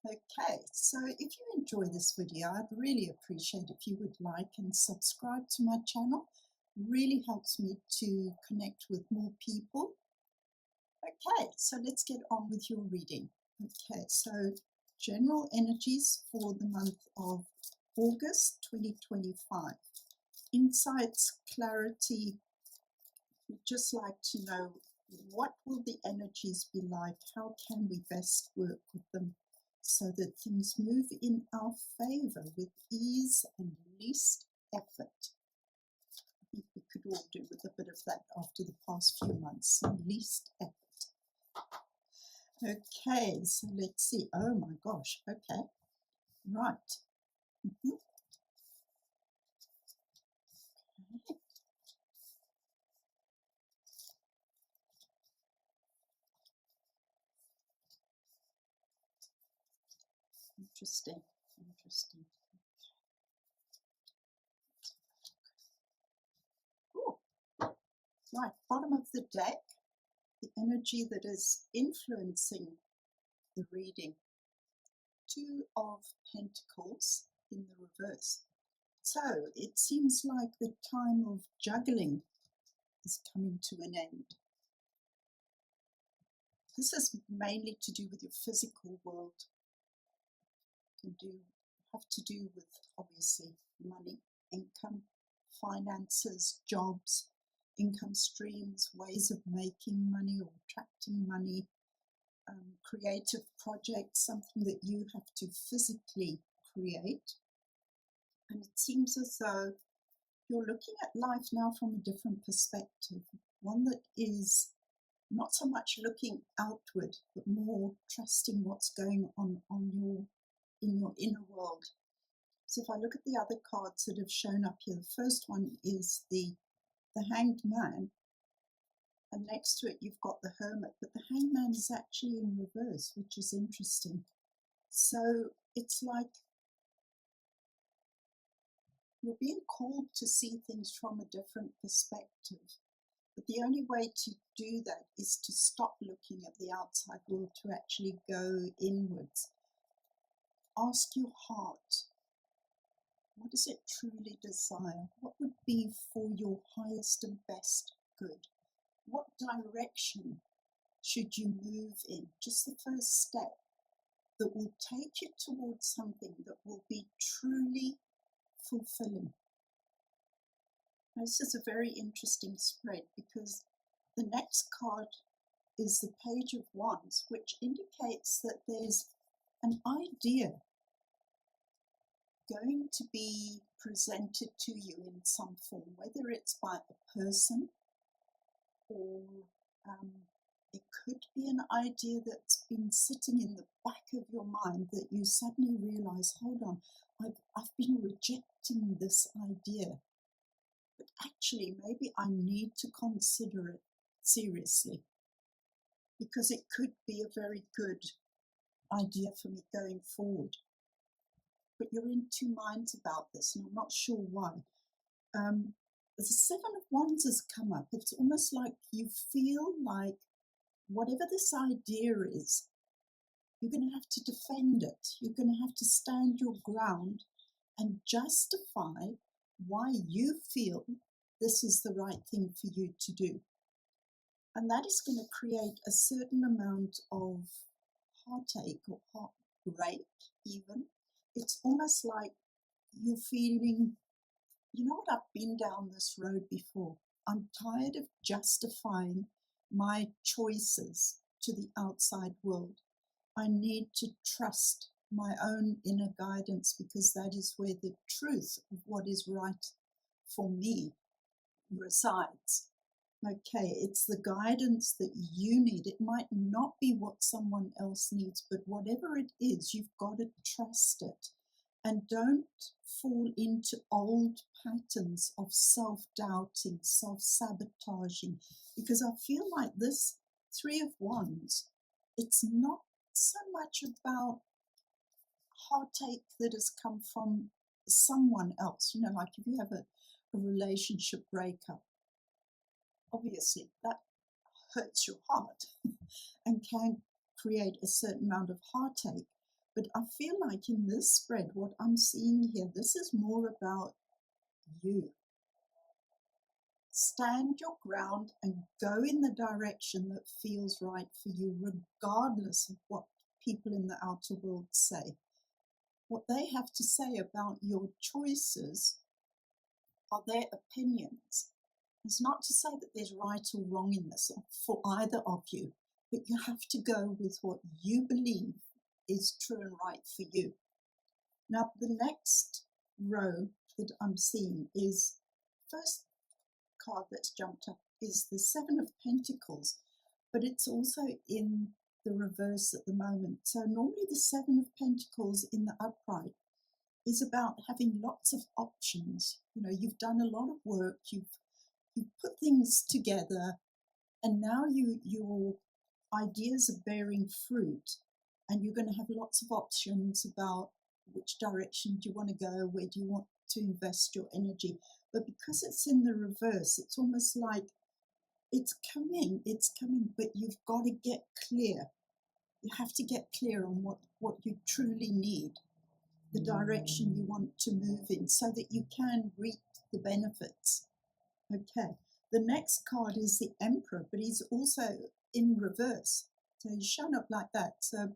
Okay, so if you enjoy this video, I'd really appreciate if you would like and subscribe to my channel. Really helps me to connect with more people. Okay, so let's get on with your reading. Okay, so general energies for the month of August 2025. Insights, clarity. We'd just like to know, what will the energies be like? How can we best work with them so that things move in our favor with ease and least effort? I think we could all do with a bit of that after the past few months, some least effort. Okay, so let's see. Oh my gosh, okay, right. Okay. Interesting, interesting. Ooh. Right, bottom of the deck, the energy that is influencing the reading. Two of Pentacles in the reverse. So it seems like the time of juggling is coming to an end. This is mainly to do with your physical world. Have to do with, obviously, money, income, finances, jobs, income streams, ways of making money or attracting money, creative projects, something that you have to physically create. And it seems as though you're looking at life now from a different perspective, one that is not so much looking outward, but more trusting what's going on in your inner world. So if I look at the other cards that have shown up here, the first one is the Hanged Man, and next to it you've got the Hermit, but the Hanged Man is actually in reverse, which is interesting. So it's like you're being called to see things from a different perspective. But the only way to do that is to stop looking at the outside world, to actually go inwards. Ask your heart, what does it truly desire? What would be for your highest and best good? What direction should you move in? Just the first step that will take you towards something that will be truly fulfilling. This is a very interesting spread because the next card is the Page of Wands, which indicates that there's an idea going to be presented to you in some form, whether it's by a person or it could be an idea that's been sitting in the back of your mind that you suddenly realize, hold on, I've been rejecting this idea. But actually, maybe I need to consider it seriously because it could be a very good idea for me going forward. But you're in two minds about this, and I'm not sure why. The Seven of Wands has come up. It's almost like you feel like whatever this idea is, you're going to have to defend it. You're going to have to stand your ground and justify why you feel this is the right thing for you to do. And that is going to create a certain amount of heartache or heartbreak even. It's almost like you're feeling, you know what, I've been down this road before. I'm tired of justifying my choices to the outside world. I need to trust my own inner guidance because that is where the truth of what is right for me resides. Okay, it's the guidance that you need. It might not be what someone else needs, but whatever it is, you've got to trust it. And don't fall into old patterns of self-doubting, self-sabotaging, because I feel like this Three of Wands, it's not so much about heartache that has come from someone else. You know, like if you have a relationship breakup, obviously that hurts your heart and can create a certain amount of heartache. But I feel like in this spread, what I'm seeing here, this is more about you. Stand your ground and go in the direction that feels right for you, regardless of what people in the outer world say. What they have to say about your choices are their opinions. It's not to say that there's right or wrong in this for either of you, but you have to go with what you believe is true and right for you. Now, the next row that I'm seeing is, first card that's jumped up is the Seven of Pentacles, but it's also in the reverse at the moment. So normally the Seven of Pentacles in the upright is about having lots of options. You know, you've done a lot of work, you've put things together, and now your ideas are bearing fruit, and you're going to have lots of options about which direction do you want to go, where do you want to invest your energy. But because it's in the reverse, it's almost like it's coming, but you've got to get clear. You have to get clear on what you truly need, the direction you want to move in, so that you can reap the benefits. Okay, the next card is the Emperor, but he's also in reverse. So he's shown up like that. So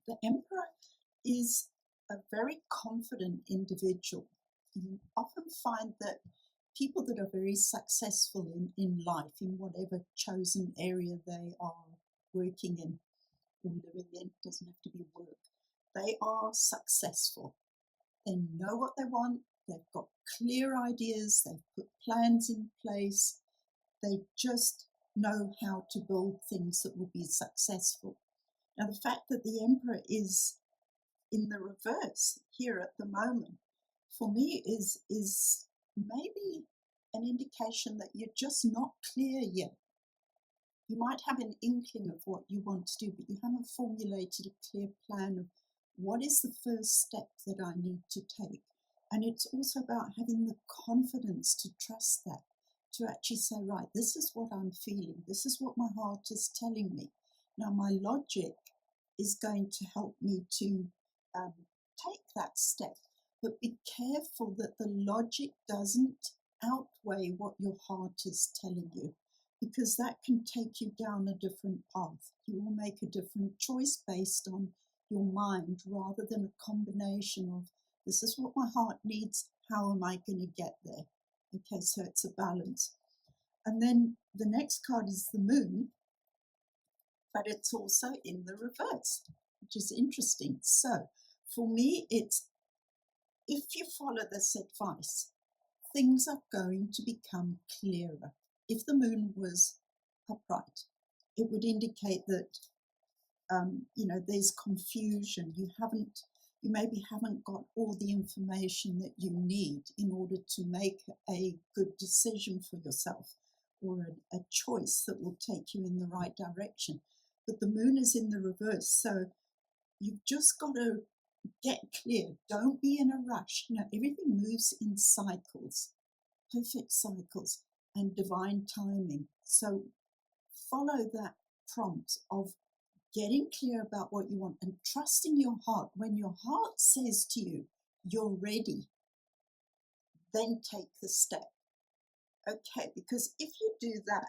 the Emperor is a very confident individual. You often find that people that are very successful in life, in whatever chosen area they are working in or living in, doesn't have to be work, they are successful. They know what they want, they've got clear ideas, they've put plans in place, they just know how to build things that will be successful. Now, the fact that the Emperor is in the reverse here at the moment, for me, is maybe an indication that you're just not clear yet. You might have an inkling of what you want to do, but you haven't formulated a clear plan of what is the first step that I need to take. And it's also about having the confidence to trust that, to actually say, right, this is what I'm feeling. This is what my heart is telling me. Now, my logic is going to help me to take that step. But be careful that the logic doesn't outweigh what your heart is telling you, because that can take you down a different path. You will make a different choice based on your mind rather than a combination of, this is what my heart needs, how am I going to get there? Okay, so it's a balance. And then the next card is the Moon, but it's also in the reverse, which is interesting. So for me, it's, if you follow this advice, things are going to become clearer. If the Moon was upright, it would indicate that there's confusion. You maybe haven't got all the information that you need in order to make a good decision for yourself, or a choice that will take you in the right direction. But the Moon is in the reverse, so you've just got to get clear. Don't be in a rush. Everything moves in cycles, perfect cycles, and divine timing. So follow that prompt of getting clear about what you want and trusting your heart. When your heart says to you, you're ready, then take the step. Okay, because if you do that,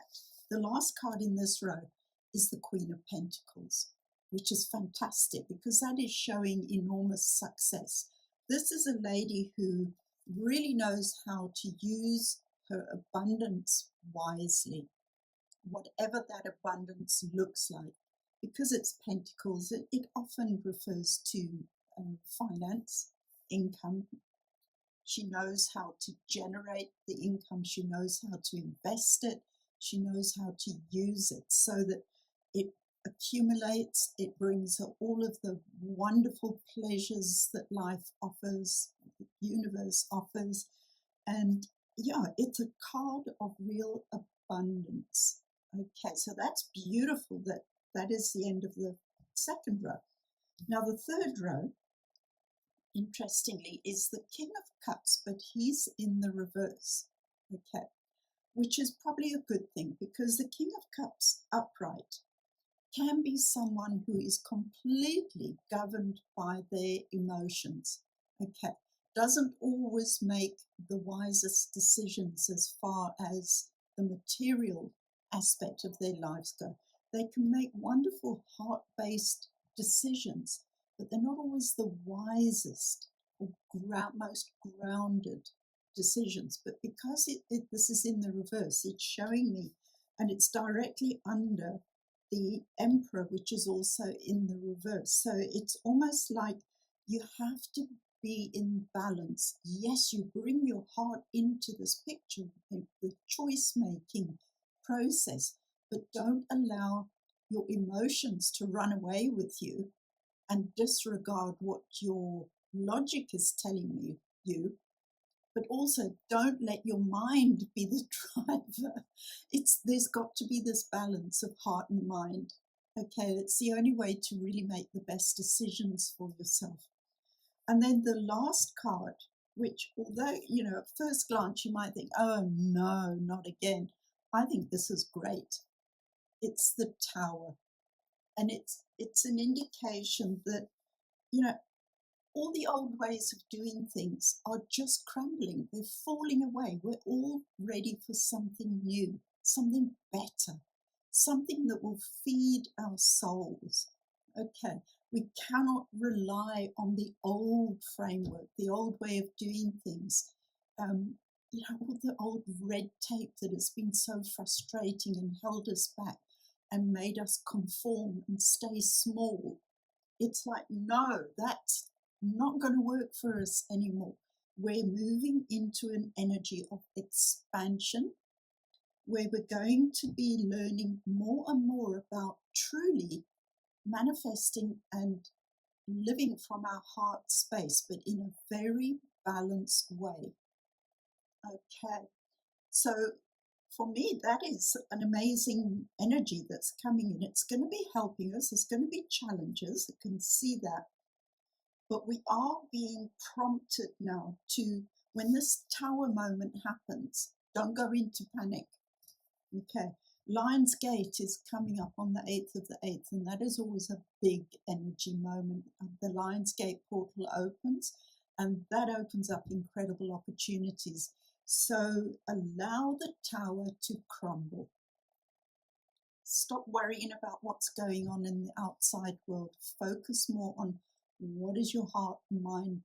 the last card in this row is the Queen of Pentacles, which is fantastic because that is showing enormous success. This is a lady who really knows how to use her abundance wisely, whatever that abundance looks like. Because it's pentacles, it often refers to finance, income. She knows how to generate the income. She knows how to invest it. She knows how to use it so that it accumulates. It brings her all of the wonderful pleasures that life offers, the universe offers. And yeah, it's a card of real abundance. Okay, so that's beautiful. That is the end of the second row. Now the third row, interestingly, is the King of Cups, but he's in the reverse. Okay, which is probably a good thing because the King of Cups upright can be someone who is completely governed by their emotions. Okay, doesn't always make the wisest decisions as far as the material aspect of their lives go. They can make wonderful heart-based decisions, but they're not always the wisest or most grounded decisions. But because this is in the reverse, it's showing me, and it's directly under the Emperor, which is also in the reverse. So it's almost like you have to be in balance. Yes, you bring your heart into this picture, the choice-making process, but don't allow your emotions to run away with you and disregard what your logic is telling you, but also don't let your mind be the driver. There's got to be this balance of heart and mind. Okay, it's the only way to really make the best decisions for yourself. And then the last card, which although, at first glance you might think, oh no, not again. I think this is great. It's the Tower. And it's an indication that, all the old ways of doing things are just crumbling. They're falling away. We're all ready for something new, something better, something that will feed our souls. Okay, we cannot rely on the old framework, the old way of doing things. All the old red tape that has been so frustrating and held us back and made us conform and stay small. It's like, no, that's not going to work for us anymore. We're moving into an energy of expansion where we're going to be learning more and more about truly manifesting and living from our heart space, but in a very balanced way. Okay, so for me, that is an amazing energy that's coming in. It's going to be helping us. There's going to be challenges. I can see that. But we are being prompted now to, when this Tower moment happens, don't go into panic. Okay, Lion's Gate is coming up on the 8th of the 8th, and that is always a big energy moment. The Lion's Gate portal opens, and that opens up incredible opportunities. So allow the Tower to crumble. Stop worrying about what's going on in the outside world. Focus more on what is your heart and mind,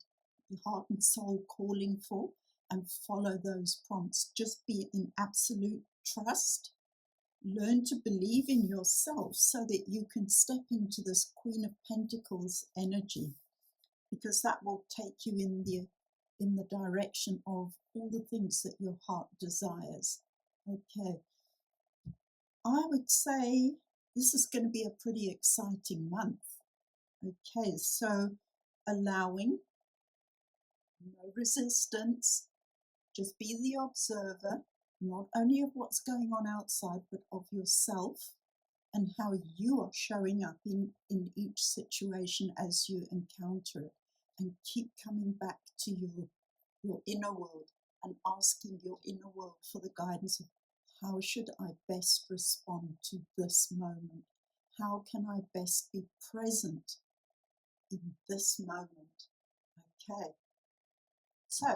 your heart and soul calling for, and follow those prompts. Just be in absolute trust. Learn to believe in yourself so that you can step into this Queen of Pentacles energy, because that will take you in the direction of all the things that your heart desires. Okay. I would say this is going to be a pretty exciting month. Okay, so allowing, no resistance, just be the observer, not only of what's going on outside, but of yourself and how you are showing up in each situation as you encounter it. And keep coming back to your inner world and asking your inner world for the guidance of how should I best respond to this moment? How can I best be present in this moment? Okay. So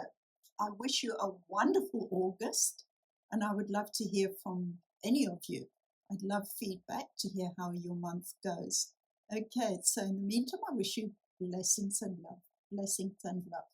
I wish you a wonderful August, and I would love to hear from any of you. I'd love feedback to hear how your month goes. Okay, so in the meantime, I wish you blessings and love. Blessings and love.